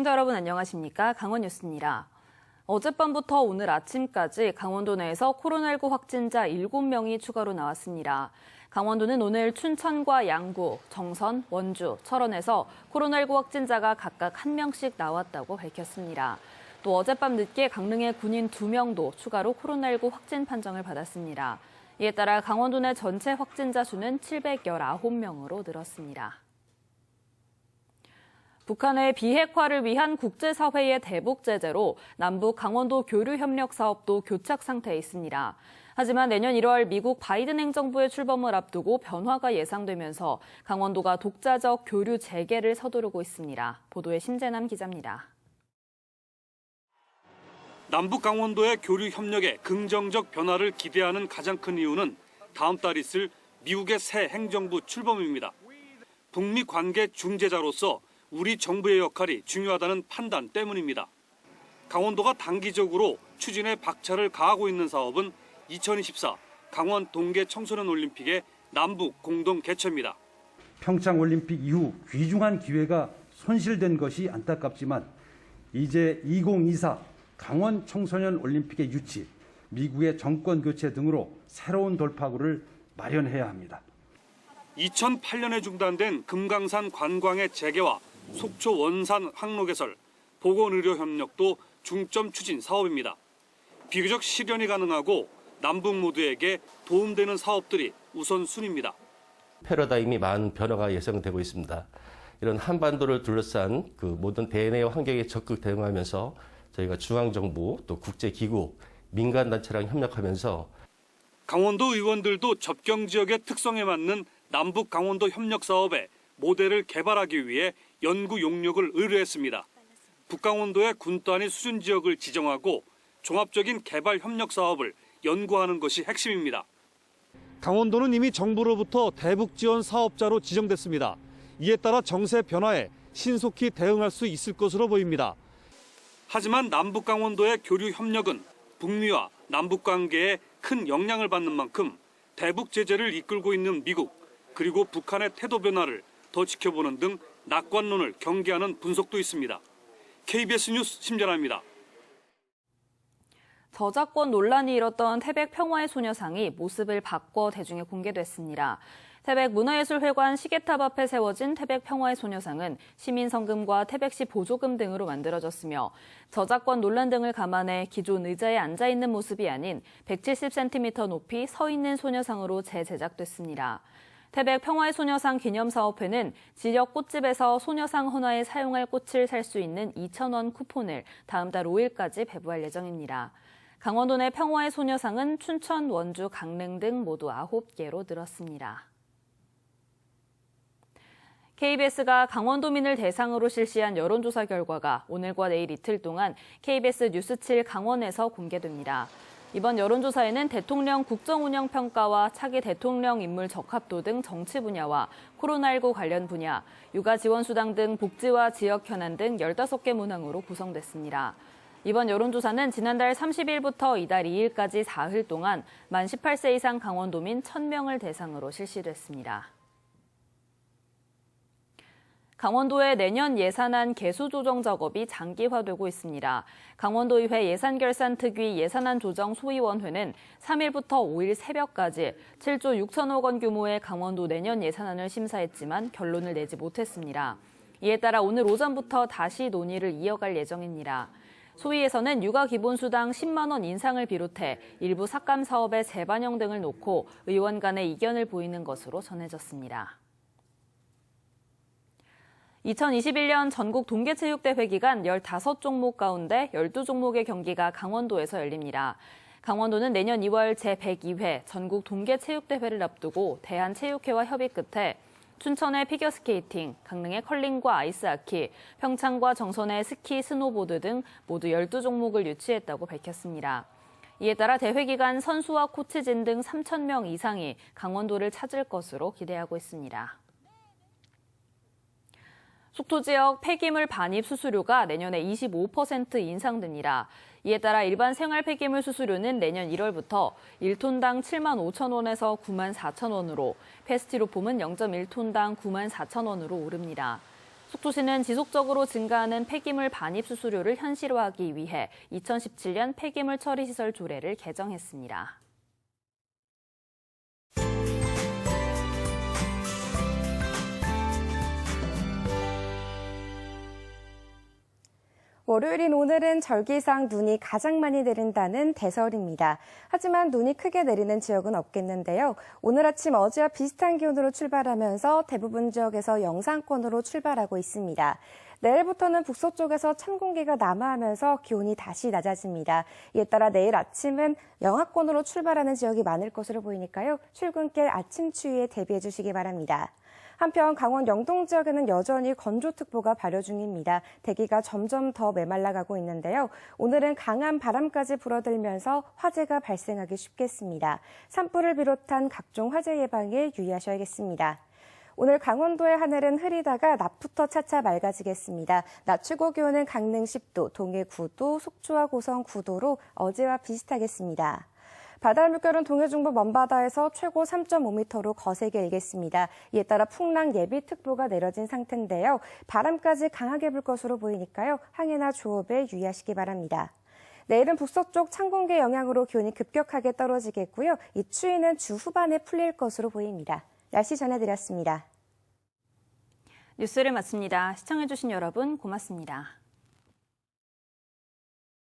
시청자 여러분 안녕하십니까? 강원뉴스입니다. 어젯밤부터 오늘 아침까지 강원도 내에서 코로나19 확진자 7명이 추가로 나왔습니다. 강원도는 오늘 춘천과 양구, 정선, 원주, 철원에서 코로나19 확진자가 각각 1명씩 나왔다고 밝혔습니다. 또 어젯밤 늦게 강릉의 군인 2명도 추가로 코로나19 확진 판정을 받았습니다. 이에 따라 강원도 내 전체 확진자 수는 719명으로 늘었습니다. 북한의 비핵화를 위한 국제사회의 대북 제재로 남북 강원도 교류 협력 사업도 교착 상태에 있습니다. 하지만 내년 1월 미국 바이든 행정부의 출범을 앞두고 변화가 예상되면서 강원도가 독자적 교류 재개를 서두르고 있습니다. 보도에 심재남 기자입니다. 남북 강원도의 교류 협력에 긍정적 변화를 기대하는 가장 큰 이유는 다음 달 있을 미국의 새 행정부 출범입니다. 북미 관계 중재자로서 우리 정부의 역할이 중요하다는 판단 때문입니다. 강원도가 단기적으로 추진에 박차를 가하고 있는 사업은 2024 강원 동계 청소년 올림픽의 남북 공동 개최입니다. 평창 올림픽 이후 귀중한 기회가 손실된 것이 안타깝지만 이제 2024 강원 청소년 올림픽의 유치, 미국의 정권 교체 등으로 새로운 돌파구를 마련해야 합니다. 2008년에 중단된 금강산 관광의 재개와 속초 원산 항로 개설, 보건의료 협력도 중점 추진 사업입니다. 비교적 실현이 가능하고 남북 모두에게 도움되는 사업들이 우선순위입니다. 패러다임이 많은 변화가 예상되고 있습니다. 이런 한반도를 둘러싼 그 모든 대내 환경에 적극 대응하면서 저희가 중앙정부 또 국제기구, 민간단체랑 협력하면서 강원도 의원들도 접경 지역의 특성에 맞는 남북 강원도 협력 사업에 모델을 개발하기 위해 연구 용역을 의뢰했습니다. 북강원도의 군단위 수준 지역을 지정하고 종합적인 개발 협력 사업을 연구하는 것이 핵심입니다. 강원도는 이미 정부로부터 대북 지원 사업자로 지정됐습니다. 이에 따라 정세 변화에 신속히 대응할 수 있을 것으로 보입니다. 하지만 남북 강원도의 교류 협력은 북미와 남북 관계에 큰 영향을 받는 만큼 대북 제재를 이끌고 있는 미국 그리고 북한의 태도 변화를 더 지켜보는 등 낙관론을 경계하는 분석도 있습니다. KBS 뉴스 심재라입니다. 저작권 논란이 일었던 태백 평화의 소녀상이 모습을 바꿔 대중에 공개됐습니다. 태백 문화예술회관 시계탑 앞에 세워진 태백 평화의 소녀상은 시민성금과 태백시 보조금 등으로 만들어졌으며 저작권 논란 등을 감안해 기존 의자에 앉아있는 모습이 아닌 170cm 높이 서 있는 소녀상으로 재제작됐습니다. 태백 평화의 소녀상 기념사업회는 지역 꽃집에서 소녀상 헌화에 사용할 꽃을 살 수 있는 2,000원 쿠폰을 다음 달 5일까지 배부할 예정입니다. 강원도 내 평화의 소녀상은 춘천, 원주, 강릉 등 모두 9개로 늘었습니다. KBS가 강원도민을 대상으로 실시한 여론조사 결과가 오늘과 내일 이틀 동안 KBS 뉴스7 강원에서 공개됩니다. 이번 여론조사에는 대통령 국정운영평가와 차기 대통령 인물 적합도 등 정치 분야와 코로나19 관련 분야, 육아지원수당 등 복지와 지역 현안 등 15개 문항으로 구성됐습니다. 이번 여론조사는 지난달 30일부터 이달 2일까지 사흘 동안 만 18세 이상 강원도민 1,000명을 대상으로 실시됐습니다. 강원도의 내년 예산안 개수 조정 작업이 장기화되고 있습니다. 강원도의회 예산결산특위 예산안 조정 소위원회는 3일부터 5일 새벽까지 7조 6천억 원 규모의 강원도 내년 예산안을 심사했지만 결론을 내지 못했습니다. 이에 따라 오늘 오전부터 다시 논의를 이어갈 예정입니다. 소위에서는 육아기본수당 10만 원 인상을 비롯해 일부 삭감 사업의 재반영 등을 놓고 의원 간의 이견을 보이는 것으로 전해졌습니다. 2021년 전국 동계체육대회 기간 15종목 가운데 12종목의 경기가 강원도에서 열립니다. 강원도는 내년 2월 제102회 전국 동계체육대회를 앞두고 대한체육회와 협의 끝에 춘천의 피겨스케이팅, 강릉의 컬링과 아이스하키, 평창과 정선의 스키, 스노보드 등 모두 12종목을 유치했다고 밝혔습니다. 이에 따라 대회 기간 선수와 코치진 등 3,000명 이상이 강원도를 찾을 것으로 기대하고 있습니다. 속초 지역 폐기물 반입 수수료가 내년에 25% 인상됩니다. 이에 따라 일반 생활 폐기물 수수료는 내년 1월부터 1톤당 7만 5천 원에서 9만 4천 원으로, 페스티로폼은 0.1톤당 9만 4천 원으로 오릅니다. 속초시는 지속적으로 증가하는 폐기물 반입 수수료를 현실화하기 위해 2017년 폐기물 처리 시설 조례를 개정했습니다. 월요일인 오늘은 절기상 눈이 가장 많이 내린다는 대설입니다. 하지만 눈이 크게 내리는 지역은 없겠는데요. 오늘 아침 어제와 비슷한 기온으로 출발하면서 대부분 지역에서 영상권으로 출발하고 있습니다. 내일부터는 북서쪽에서 찬 공기가 남하하면서 기온이 다시 낮아집니다. 이에 따라 내일 아침은 영하권으로 출발하는 지역이 많을 것으로 보이니까요. 출근길 아침 추위에 대비해 주시기 바랍니다. 한편 강원 영동 지역에는 여전히 건조특보가 발효 중입니다. 대기가 점점 더 메말라가고 있는데요. 오늘은 강한 바람까지 불어들면서 화재가 발생하기 쉽겠습니다. 산불을 비롯한 각종 화재 예방에 유의하셔야겠습니다. 오늘 강원도의 하늘은 흐리다가 낮부터 차차 맑아지겠습니다. 낮 최고 기온은 강릉 10도, 동해 9도, 속초와 고성 9도로 어제와 비슷하겠습니다. 바다 물결은 동해 중부 먼바다에서 최고 3.5m로 거세게 일겠습니다. 이에 따라 풍랑 예비특보가 내려진 상태인데요. 바람까지 강하게 불 것으로 보이니까요. 항해나 조업에 유의하시기 바랍니다. 내일은 북서쪽 찬 공기 영향으로 기온이 급격하게 떨어지겠고요. 이 추위는 주 후반에 풀릴 것으로 보입니다. 날씨 전해드렸습니다. 뉴스를 마칩니다. 시청해주신 여러분 고맙습니다.